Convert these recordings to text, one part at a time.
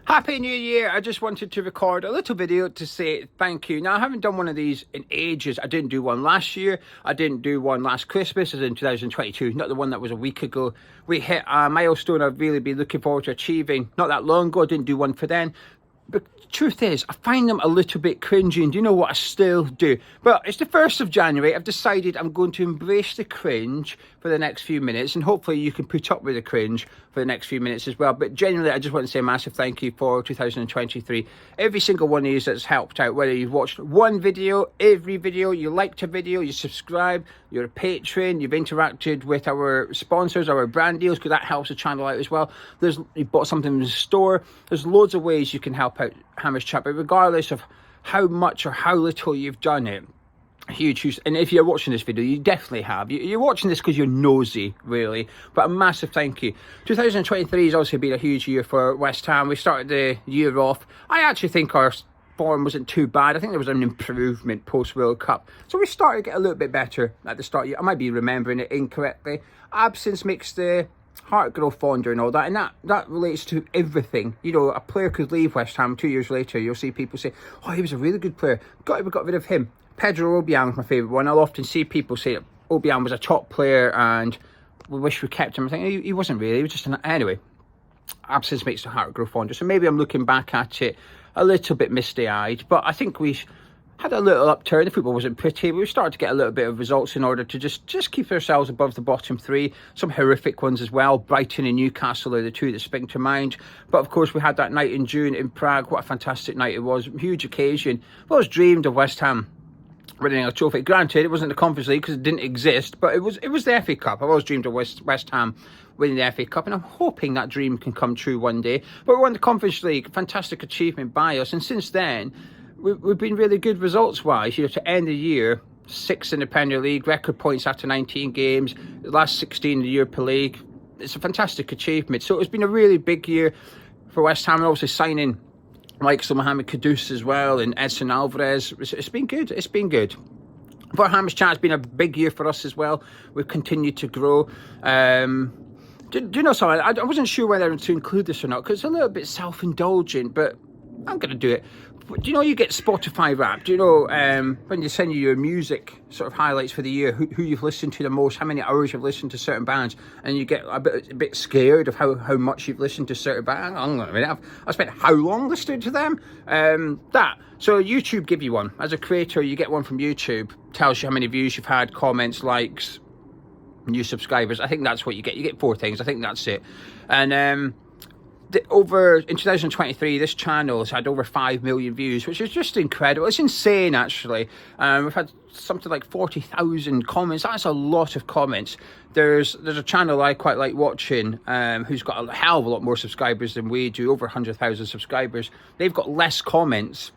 Happy New Year! I just wanted to record a little video to say thank you. Now, I haven't done one of these in ages. I didn't do one last year. I didn't do one last Christmas, as in 2022, not the one that was a week ago. We hit a milestone I've really been looking forward to achieving not that long ago. I didn't do one for then. But the truth is, I find them a little bit cringy, and do you know what? I still do. But it's the 1st of January. I've decided I'm going to embrace the cringe for the next few minutes, and hopefully you can put up with the cringe for the next few minutes as well. But genuinely, I just want to say a massive thank you for 2023. Every single one of you that's helped out, whether you've watched one video, every video, you liked a video, you subscribe, you're a patron, you've interacted with our sponsors, our brand deals, because that helps the channel out as well. You bought something in the store. There's loads of ways you can help out HamChat, but regardless of how much or how little you've done it, huge, and if you're watching this video, you definitely have. You're watching this because you're nosy, really, but a massive thank you. 2023 has also been a huge year for West Ham. We started the year off, I actually think our form wasn't too bad. I think there was an improvement post World Cup, so we started to get a little bit better at the start. I might be remembering it incorrectly. Absence makes the heart grow fonder and all that, and that relates to everything. You know, a player could leave West Ham 2 years later. You'll see people say, oh, he was a really good player, we got rid of him. Pedro Obiang was my favourite one. I'll often see people say that Obiang was a top player and we wish we kept him. I think he wasn't really, he was just anyway, absence makes the heart grow fonder. So maybe I'm looking back at it a little bit misty-eyed, but I think we had a little upturn. The football wasn't pretty, but we started to get a little bit of results in order to just keep ourselves above the bottom three. Some horrific ones as well. Brighton and Newcastle are the two that spring to mind. But of course, we had that night in June in Prague. What a fantastic night it was. Huge occasion. I've always dreamed of West Ham winning a trophy. Granted, it wasn't the Conference League because it didn't exist, but it was the FA Cup. I've always dreamed of West Ham winning the FA Cup, and I'm hoping that dream can come true one day. But we won the Conference League. Fantastic achievement by us, and since then we've been really good results-wise. You know, to end the year, 6th in the Premier League, record points after 19 games, the last 16 in the Europa League. It's a fantastic achievement. So it's been a really big year for West Ham, and obviously signing like Mohamed Kudus as well, and Edson Alvarez. It's been good. It's been good. For HamChat, it's been a big year for us as well. We've continued to grow. Do you know something? I wasn't sure whether to include this or not, because it's a little bit self-indulgent, but I'm going to do it. Do you know you get Spotify Wrapped? Do you know when you send you your music sort of highlights for the year, who you've listened to the most, how many hours you've listened to certain bands, and you get a bit scared of how much you've listened to certain bands? Hang on a minute, I've spent how long listening to them? So YouTube give you one. As a creator, you get one from YouTube. Tells you how many views you've had, comments, likes, new subscribers. I think that's what you get. You get 4 things. I think that's it. And in 2023, this channel has had over 5 million views, which is just incredible. It's insane, actually. We've had something like 40,000 comments. That's a lot of comments. There's a channel I quite like watching, who's got a hell of a lot more subscribers than we do, over 100,000 subscribers. They've got less comments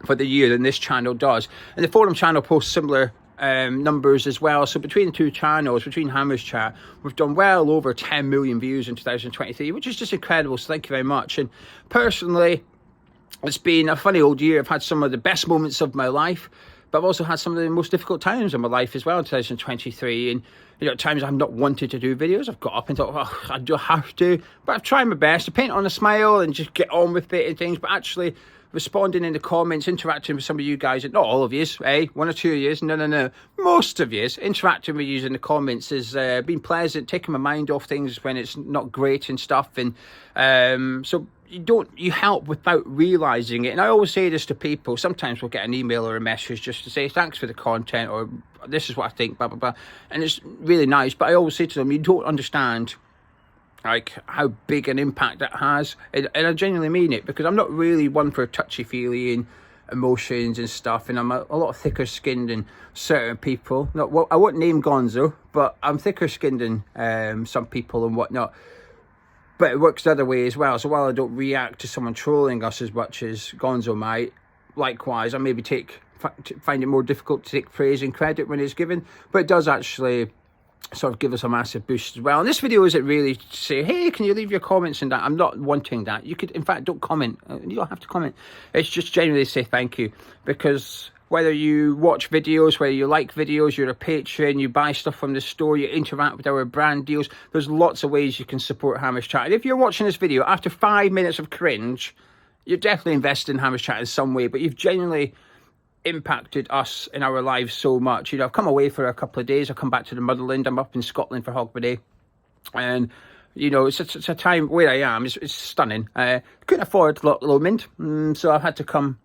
for the year than this channel does, and the forum channel posts similar numbers as well. So between the two channels, between HamChat, we've done well over 10 million views in 2023, which is just incredible. So thank you very much. And personally, it's been a funny old year. I've had some of the best moments of my life, but I've also had some of the most difficult times of my life as well in 2023. And you know, at times I've not wanted to do videos. I've got up and thought, oh, I do have to, but I've tried my best to paint on a smile and just get on with it and things. But actually responding in the comments, interacting with some of you guys, not all of you, one or two of you, no, most of you, interacting with you in the comments has been pleasant, taking my mind off things when it's not great and stuff. And so you help without realising it. And I always say this to people. Sometimes we'll get an email or a message just to say thanks for the content, or this is what I think, blah blah blah, and it's really nice. But I always say to them, you don't understand like how big an impact that has, and I genuinely mean it, because I'm not really one for touchy-feely and emotions and stuff, and I'm a lot thicker skinned than certain people. Well, I won't name Gonzo, but I'm thicker skinned than some people and whatnot. But it works the other way as well. So while I don't react to someone trolling us as much as Gonzo might, likewise I maybe find it more difficult to take praise and credit when it's given, but it does actually sort of give us a massive boost as well. And this video isn't really to say, hey, can you leave your comments and that. I'm not wanting that. You could, in fact, don't comment. You don't have to comment. It's just genuinely say thank you, because whether you watch videos, whether you like videos, you're a patron, you buy stuff from the store, you interact with our brand deals. There's lots of ways you can support HamChat. And if you're watching this video after 5 minutes of cringe, you're definitely invested in HamChat in some way, but you've genuinely impacted us in our lives so much. You know, I've come away for a couple of days. I've come back to the motherland. I'm up in Scotland for Hogmanay, and you know, it's a time where I am. It's stunning. Couldn't afford Loch Lomond, so I've had to come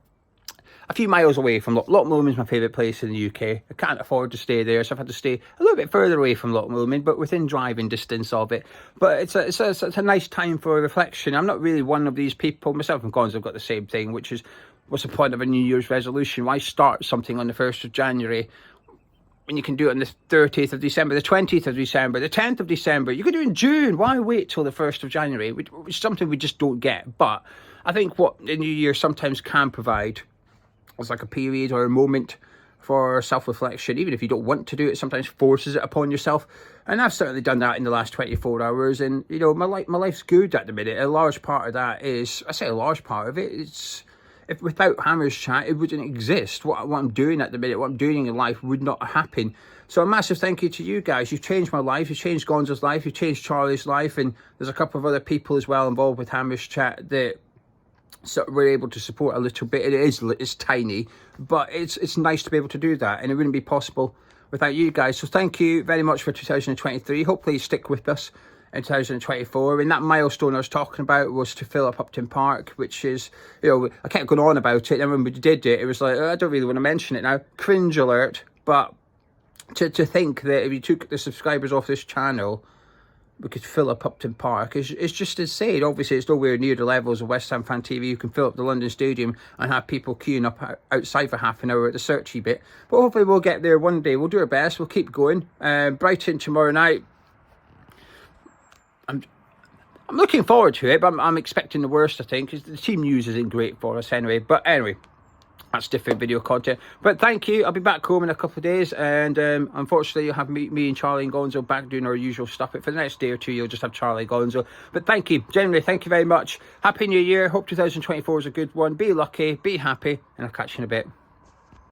a few miles away from Loch Lomond's my favourite place in the UK. I can't afford to stay there, so I've had to stay a little bit further away from Loch Lomond, but within driving distance of it. But it's a nice time for reflection. I'm not really one of these people. Myself and Gonzo have got the same thing, which is, what's the point of a New Year's resolution? Why start something on the 1st of January when you can do it on the 30th of December, the 20th of December, the 10th of December? You could do it in June. Why wait till the 1st of January? Which is something we just don't get. But I think what the New Year sometimes can provide is like a period or a moment for self-reflection. Even if you don't want to do it, sometimes forces it upon yourself. And I've certainly done that in the last 24 hours. And, you know, my life's good at the minute. A large part of that is, I say a large part of it, it's, if without HamChat, it wouldn't exist. What I'm doing at the minute, what I'm doing in life would not happen. So a massive thank you to you guys. You've changed my life. You've changed Gonzo's life. You've changed Charlie's life. And there's a couple of other people as well involved with HamChat that we're able to support a little bit. It's tiny, but it's nice to be able to do that. And it wouldn't be possible without you guys. So thank you very much for 2023. Hopefully you stick with us in 2024. And that milestone I was talking about was to fill up Upton Park, which is, you know, I kept going on about it, and when we did it, it was like, oh, I don't really want to mention it now. Cringe alert. But to think that if you took the subscribers off this channel, we could fill up Upton Park, it's just insane. Obviously, it's nowhere near the levels of West Ham Fan TV. You can fill up the London Stadium and have people queuing up outside for half an hour at the searchy bit. But hopefully we'll get there one day. We'll do our best. We'll keep going. Brighton tomorrow night. I'm looking forward to it, but I'm expecting the worst, I think, because the team news isn't great for us anyway. But anyway, that's different video content. But thank you. I'll be back home in a couple of days, and unfortunately you'll have me and Charlie and Gonzo back doing our usual stuff. But for the next day or two, you'll just have Charlie and Gonzo. But thank you. Generally, thank you very much. Happy New Year. Hope 2024 is a good one. Be lucky, be happy, and I'll catch you in a bit.